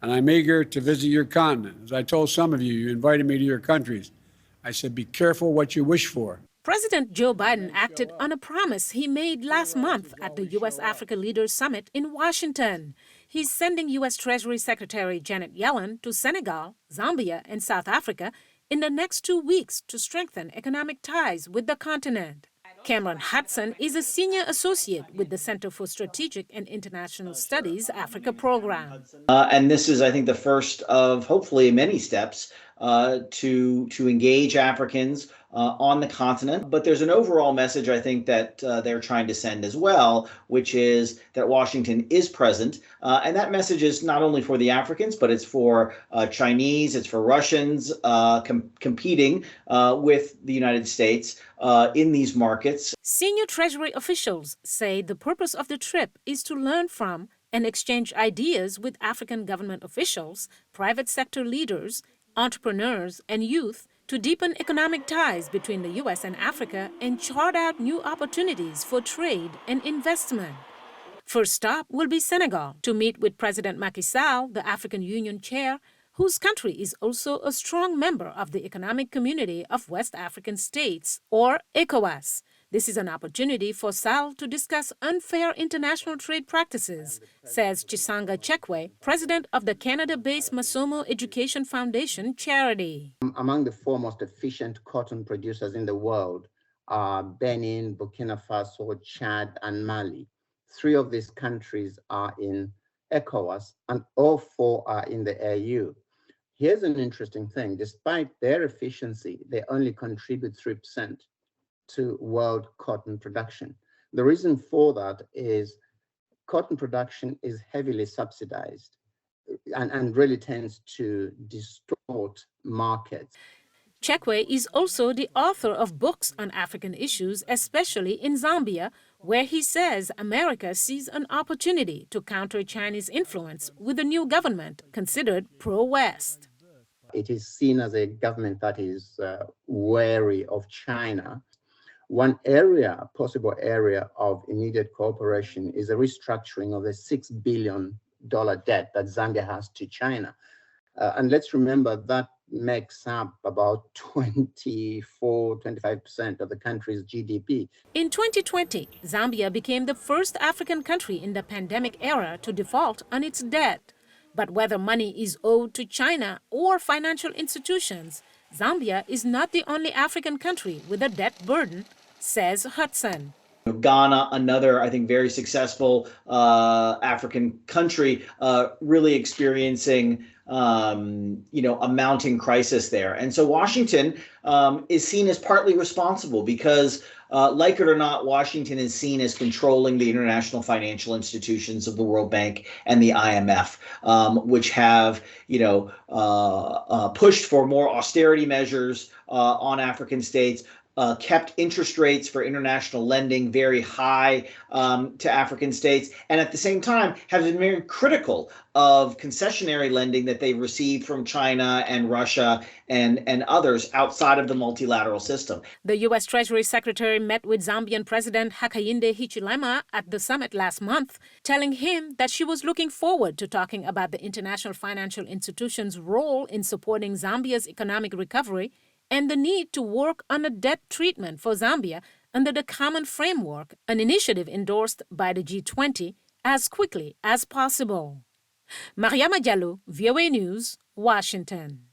and I'm eager to visit your continent. As I told some of you, you invited me to your countries. I said, be careful what you wish for. President Joe Biden acted on a promise he made last month at the U.S.-Africa Leaders Summit in Washington. He's sending U.S. Treasury Secretary Janet Yellen to Senegal, Zambia, and South Africa in the next 2 weeks to strengthen economic ties with the continent. Cameron Hudson is a senior associate with the Center for Strategic and International Studies Africa program. And this is, I think, the first of hopefully many steps to engage Africans on the continent. But there's an overall message, I think, that they're trying to send as well, which is that Washington is present. And that message is not only for the Africans, but it's for Chinese, it's for Russians competing with the United States in these markets. Senior Treasury officials say the purpose of the trip is to learn from and exchange ideas with African government officials, private sector leaders, entrepreneurs, and youth to deepen economic ties between the U.S. and Africa and chart out new opportunities for trade and investment. First stop will be Senegal to meet with President Macky Sall, the African Union chair, whose country is also a strong member of the Economic Community of West African States, or ECOWAS. This is an opportunity for Sall to discuss unfair international trade practices, says Chisanga Chekwe, president of the Canada-based Masomo Education Foundation charity. Among the foremost efficient cotton producers in the world are Benin, Burkina Faso, Chad, and Mali. 3 of these countries are in ECOWAS, and all 4 are in the AU. Here's an interesting thing. Despite their efficiency, they only contribute 3% to world cotton production. The reason for that is cotton production is heavily subsidized and really tends to distort markets. Chekwe is also the author of books on African issues, especially in Zambia, where he says America sees an opportunity to counter Chinese influence with a new government considered pro-West. It is seen as a government that is wary of China. One possible area of immediate cooperation is a restructuring of the $6 billion debt that Zambia has to China. And let's remember that makes up about 25% of the country's GDP. In 2020, Zambia became the first African country in the pandemic era to default on its debt. But whether money is owed to China or financial institutions, Zambia is not the only African country with a debt burden, says Hudson. Ghana, another, I think, very successful African country, really experiencing, a mounting crisis there. And so Washington is seen as partly responsible because, like it or not, Washington is seen as controlling the international financial institutions of the World Bank and the IMF, which have, pushed for more austerity measures on African states, kept interest rates for international lending very high to African states, and at the same time have been very critical of concessionary lending that they've received from China and Russia and others outside of the multilateral system. The U.S. Treasury Secretary met with Zambian President Hakainde Hichilema at the summit last month, telling him that she was looking forward to talking about the international financial institutions' role in supporting Zambia's economic recovery and the need to work on a debt treatment for Zambia under the Common Framework, an initiative endorsed by the G20, as quickly as possible. Mariama Diallo, VOA News, Washington.